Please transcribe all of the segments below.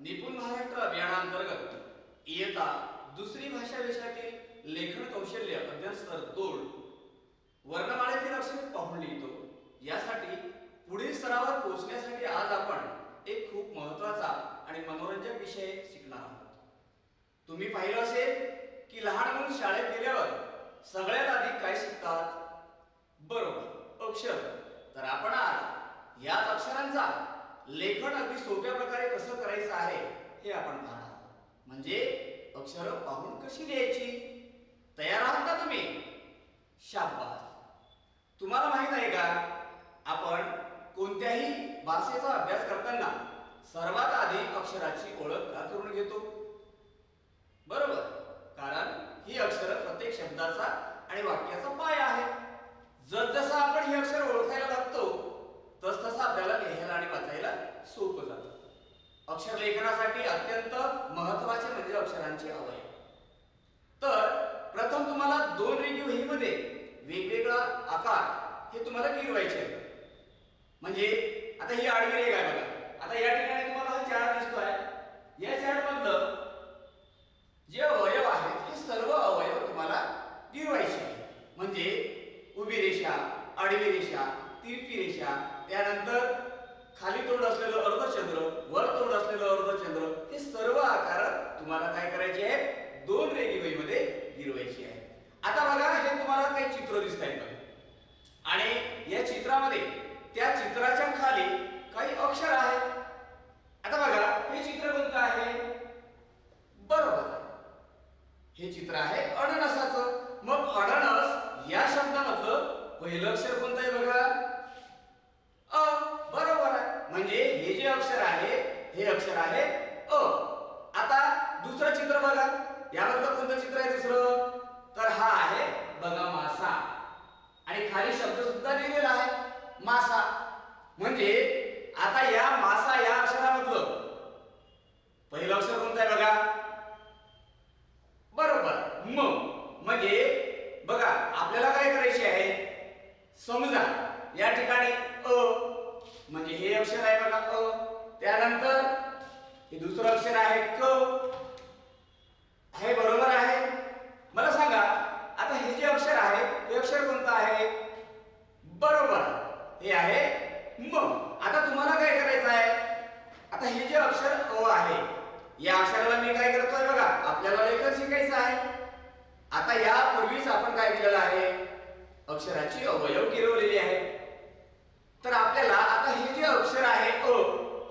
निपुण महाराष्ट्र अभियानांतर्गत इयत्ता दुसरी भाषा विषयातील लेखन कौशल्य अध्ययन स्तर 2 वर्णमाळेतील अक्षरे पाहून लिहितो यासाठी पुढील स्तरावर पोहोचण्यासाठी आज आपण एक खूप महत्त्वाचा आणि मनोरंजक विषय शिकणार आहोत। तुम्ही पाहिलं असेल की लहान मुलं शाळेत गेल्यावर सगळ्यात आधी काय शिकतात? बरोबर, अक्षर। तर आपण आज याच अक्षरांचा लेखन अगदी सोप्या प्रकारे कसं करायचं आहे हे आपण पाहणार आहोत। म्हणजे अक्षरं पाहून कशी लिहायची। तयार आहात ना तुम्ही? शाबास। तुम्हाला माहित आहे का, आपण कोणत्याही भाषेचा अभ्यास करताना सर्वात आधी अक्षराची ओळख का करून घेतो? बरोबर, कारण ही अक्षरं प्रत्येक शब्दाचा आणि वाक्याचा पाया आहे। जसजसं आपण ही अक्षर ओळखायला लागतो तसतसं आपल्याला लिहायला आणि वाचायला सोपं जातं। अक्षर लेखनासाठी अत्यंत महत्त्वाचे म्हणजे अक्षरांचे अवयव। तर प्रथम तुम्हाला 2 रेघीव वहीमध्ये वेगवेगळा आकार हे तुम्हाला गिरवायचे आहेत। म्हणजे आता ही आडवी रेघ आहे बघा। आता या ठिकाणी तुम्हाला हा चार्ट दिसतोय। या चार्ट मधलं जे अवयव आहेत हे सर्व अवयव तुम्हाला गिरवायचे आहेत। म्हणजे उभी रेषा, आडवी रेषा, तिरपी रेषा, त्यानंतर खाली तोंड असलेलं अर्धचंद्र, वर तोंड असलेलं अर्धचंद्र, हे सर्व आकार तुम्हाला काय करायचे आहेत? 2 रेघीव वहीमध्ये गिरवायचे आहेत। आता बघा, हे तुम्हाला काही चित्र दिसतायत बघा आणि या चित्रामध्ये त्या चित्राच्या खाली काही अक्षर आहेत। आता बघा, हे चित्र कोणतं आहे? बरोबर, हे चित्र आहे अननसाचं। मग अननस या शब्दामधलं पहिलं अक्षर कोणतं आहे बघा? अ। बरोबर आहे, म्हणजे हे जे अक्षर आहे हे अक्षर आहे अ। आता दुसरं चित्र बघा, यामधलं कोणतं चित्र आहे दुसरं? तर हा आहे बघा मासा, आणि खाली शब्द सुद्धा लिहिलेला आहे मासा। म्हणजे आता या मासा या अक्षरामधलं पहिलं अक्षर कोणतं आहे बघा? बरोबर, म। म्हणजे बघा, आपल्याला काय करायचे आहे? समजा या ठिकाणी अ म्हणजे हे अक्षर आहे बघा अ, त्यानंतर हे दुसरं अक्षर आहे क आहे। बरोबर आहे। मला सांगा, आता हे जे अक्षर आहे हे अक्षर कोणतं आहे? बरोबर, हे आहे म। आता तुम्हाला काय करायचं आहे? आता हे जे अक्षर अ आहे या अक्षराला मी काय करतोय बघा, आपल्याला लेखन शिकायचं आहे। आता यापूर्वीच आपण काय केलेलं आहे? अक्षराची अवयव गिरवलेली आहे। तर आपल्याला आता हे जे अक्षर आहे अ,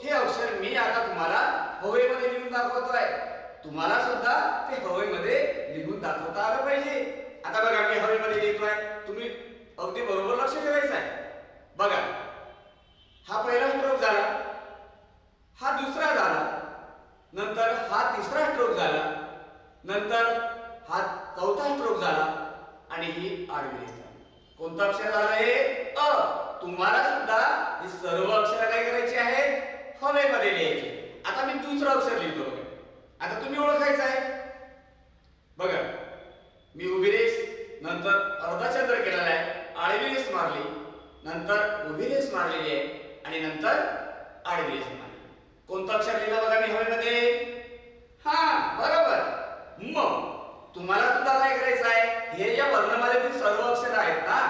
हे अक्षर मी आता तुम्हाला हवेमध्ये लिहून दाखवतोय। तुम्हाला सुद्धा ते हवेमध्ये लिहून दाखवता आलं पाहिजे। आता बघा, मी हवेमध्ये लिहितोय, तुम्ही अगदी बरोबर लक्ष ठेवायचं आहे। बघा, हा पहिला स्ट्रोक झाला, हा दुसरा झाला, नंतर हा तिसरा स्ट्रोक झाला, नंतर हा चौथा स्ट्रोक झाला, आणि ही आडवी रेषा। कोणतं अक्षर झालं हे? अ। तुम्हाला सुद्धा ही सर्व अक्षर काय करायची आहेत? हवेमध्ये लिहायची। आता मी दुसरं अक्षर लिहितो बघा। आता तुम्ही ओळखायचं आहे बघा, मी उभी रेष, नंतर अर्धचंद्र केलेला आहे, आडवी रेष मारली, नंतर उभी रेष मारलेली आहे, आणि नंतर आडवी रेष मारली। कोणतं अक्षर लिहिलं बघा मी हवेमध्ये? हा, बरोबर, म। तुम्हाला सुद्धा काय करायचं आहे? हे ज्या वर्णमालेतील सर्व अक्षर आहेत ना,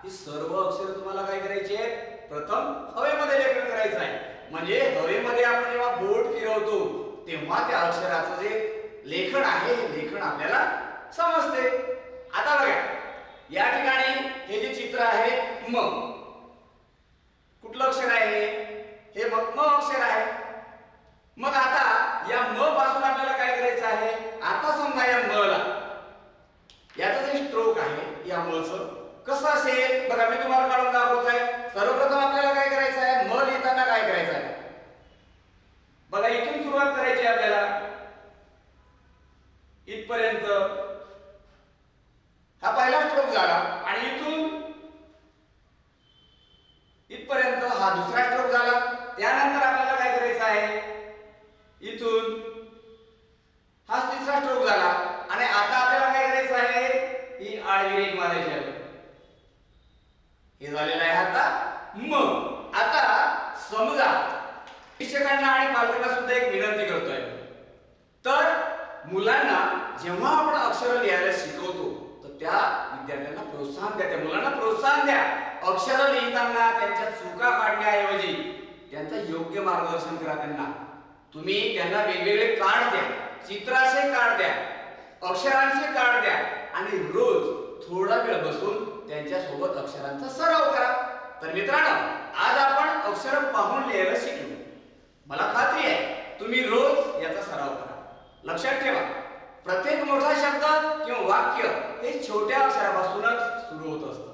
ही सर्व अक्षर तुम्हाला काय करायची आहेत? प्रथम हवेमध्ये लेखन करायचं आहे। म्हणजे हवेमध्ये आपण जेव्हा बोट फिरवतो तेव्हा त्या अक्षराचं जे लेखन आहे हे लेखन आपल्याला समजते। आता बघा, या ठिकाणी हे जे चित्र आहे म, कुठलं अक्षर आहे हे? म अक्षर आहे। मग आता या म पासून आपल्याला काय करायचं आहे? आता समजा या म ला, याचं जे स्ट्रोक आहे या म चं कसं असेल बघा, मी तुम्हाला काढून दाखवतोय। सर्वप्रथम आपल्याला काय करायचं आहे? म लिहिताना काय करायचं आहे बघा, इथून सुरुवात करायची आपल्याला, इथपर्यंत हा पहिला स्ट्रोक झाला, आणि इथून इथपर्यंत हा दुसरा स्ट्रोक झाला। त्यानंतर आपल्याला काय करायचं आहे? इथून हा तिसरा स्ट्रोक झाला, आणि आता आपल्याला काय करायचं आहे? ही आडवी रेघ मारायची आहे। हे झालेलं आहे आता म। आता समजा शिक्षकांना आणि पालकांना सुद्धा एक विनंती करतोय, त्या विद्यार्थ्यांना प्रोत्साहन द्या, त्या मुलांना प्रोत्साहन द्या. अक्षर लिहिताना त्यांच्या चुका काढण्याऐवजी त्यांचं योग्य मार्गदर्शन करा. तुम्ही त्यांना वेगवेगळे कार्ड द्या, चित्राचे कार्ड द्या, अक्षरांचे कार्ड द्या आणि रोज थोडा वेळ बसून त्यांच्यासोबत अक्षरांचा सराव करा. तर मित्रांनो, आज आपण अक्षर पाहून लिहायला शिकलो. मला खात्री आहे तुम्ही रोज याचा सराव करा. लक्षात ठेवा, प्रत्येक मोठा शब्द किंवा वाक्य हे छोट्या अक्षरापासूनच सुरू होत असतं.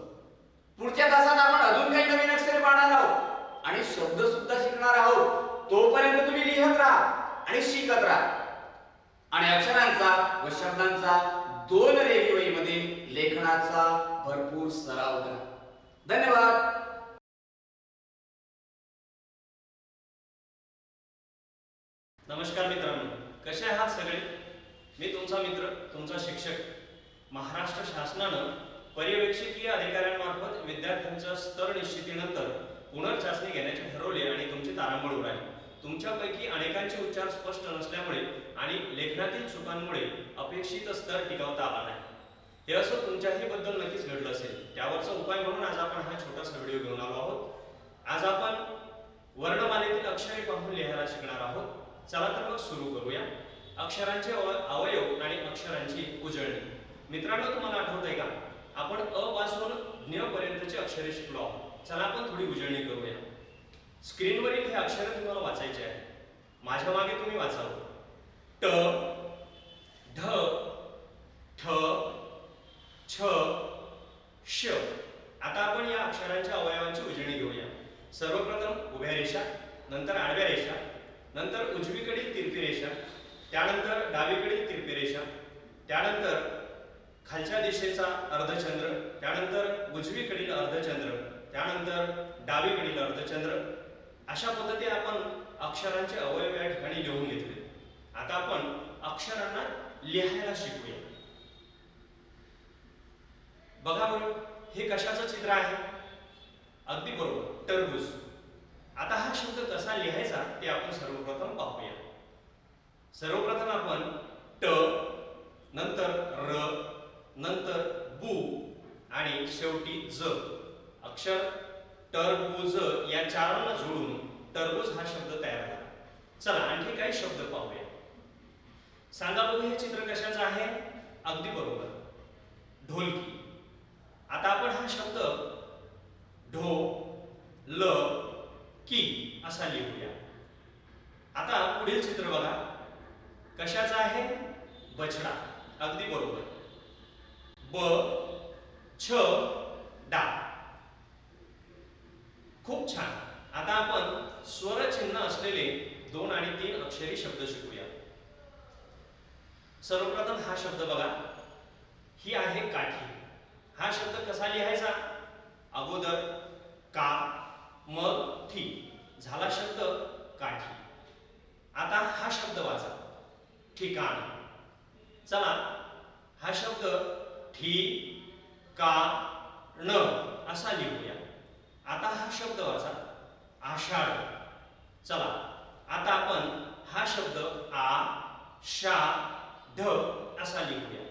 पुढच्या तासात आपण अजून काही नवीन अक्षरे पाहणार आहोत आणि शब्द सुद्धा शिकणार आहोत. तोपर्यंत तुम्ही लिहत राहा आणि शिकत राहा आणि अक्षरांचा व शब्दांचा 2 रेघीवहीमध्ये लेखनाचा भरपूर सराव करा. धन्यवाद. नमस्कार मित्रांनो, कसे आहात सगळे? मी तुमचा मित्र, तुमचा शिक्षक. महाराष्ट्र शासनानं पर्यवेक्षकीय अधिकाऱ्यांमार्फत विद्यार्थ्यांच्या स्तर निश्चितीनंतर पुनर्चाचणी घेण्याचे ठरवले आणि तुमची तारांबळ उडाली. तुमच्यापैकी अनेकांचे उच्चार स्पष्ट नसल्यामुळे आणि लेखनातील चुकांमुळे अपेक्षित स्तर टिकवता आला नाही. हे असं तुमच्याही बद्दल नक्कीच घडलं असेल. त्यावरचा उपाय म्हणून आज आपण हा छोटासा व्हिडिओ घेऊन आलो आहोत. आज आपण वर्णमालेतील अक्षरे पाहून लिहायला शिकणार आहोत. चला तर मग सुरू करूया. अक्षरांचे अवयव आणि अक्षरांची उजळणी. मित्रांनो, तुम्हाला आठवतंय का, आपण अ पासून ज्ञ पर्यंतचे अक्षरे शिकलो आहोत. चला आपण थोडी उजळणी करूया. स्क्रीनवरील हे अक्षर तुम्हाला वाचायचे आहे. माझ्या मागे तुम्ही वाचावं. ट, ढ, ठ, छ, श. आता आपण या अक्षरांच्या अवयवांची उजळणी घेऊया. सर्वप्रथम उभ्या रेषा, नंतर आडव्या रेषा, नंतर उजवीकडील तिरपी रेषा, त्यानंतर डावीकडील तिरपी रेषा, त्यानंतर खालच्या दिशेचा अर्धचंद्र, त्यानंतर उजवीकडील अर्धचंद्र, त्यानंतर डावीकडील अर्धचंद्र. अशा पद्धतीने आपण अक्षरांचे अवयव या ठिकाणी लिहून घेतले. आता आपण अक्षरांना लिहायला शिकूया. बघा बरं, हे कशाचं चित्र आहे? अगदी बरोबर, टरबूज. आता हा शब्द कसा लिहायचा ते आपण सर्वप्रथम पाहूया. सर्वप्रथम आपण ट, नंतर र, नंतर बू आणि शेवटी ज. अक्षर टरबूज या चारांना जोडून टरबूज हा शब्द तयार झाला. चला आणखी काही शब्द पाहूया. सांगा बघू, हे चित्र कशाचं आहे? अगदी बरोबर, ढोलकी. आता आपण हा शब्द ढो, ल, की असा लिहूया. आता पुढील चित्र बघा, कशाचं आहे? बछडा. अगदी बरोबर, ब, छ, डा. खूप छान. आता आपण स्वर चिन्ह असलेले 2 आणि 3 अक्षरी शब्द शिकूया. सर्वप्रथम हा शब्द बघा, ही आहे काठी. हा शब्द कसा लिहायचा? अगोदर का, मग ठी, झाला शब्द काठी. आता हा शब्द वाचा, ठिकाण. चला हा शब्द ठी, का, ण असा लिहूया. आता हा शब्द वाचा, आषाढ. चला आता आपण हा शब्द आ, शा, ढ असा लिहूया.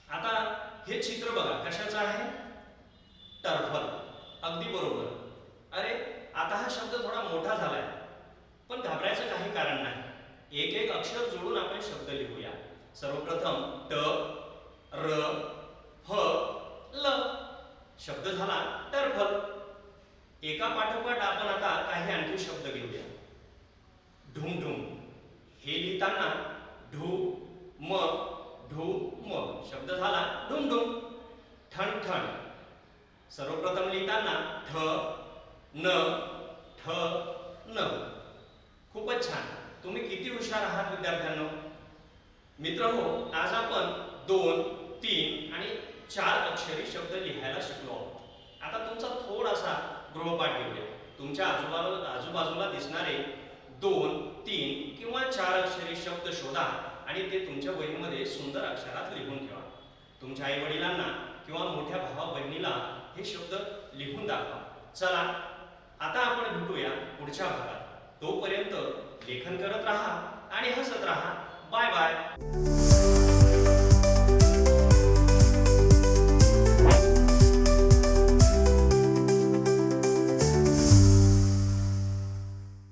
आता हे चित्र बघा, कशाचं आहे? टरफल. अगदी बरोबर. अरे, आता हा शब्द थोडा मोठा झालाय, पण घाबरायचं काही कारण नाही. एक एक अक्षर जोडून आपण शब्द लिहूया. सर्वप्रथम ट, र, फ, ल. शब्द झाला टरफल. एका पाठोपाठ आपण आता काही आणखी शब्द घेऊया. ढुमढुम. हे लिहिताना ढू, म, ढू, म. शब्द झाला ढुमढुम. ठणठण. सर्वप्रथम लिहिताना ठ, न, ठ, न. खूपच छान. तुम्ही किती हुशार आहात विद्यार्थ्यांनो. मित्रहो, आज आपण 2, 3 आणि 4 अक्षरी शब्द लिहायला शिकलो आहोत. आता तुमचा थोडासा गृहपाठ घेऊया. तुमच्या आजूबाजूला दिसणारे 2, 3 किंवा 4 अक्षरी शब्द शोधा आणि ते तुमच्या वहीमध्ये सुंदर अक्षरात लिहून ठेवा. तुमच्या आई वडिलांना किंवा मोठ्या भावा बहिणीला हे शब्द लिहून दाखवा. चला आता आपण भेटूया पुढच्या भागात. तोपर्यंत लेखन करत राहा आणि हसत राहा. Bye bye.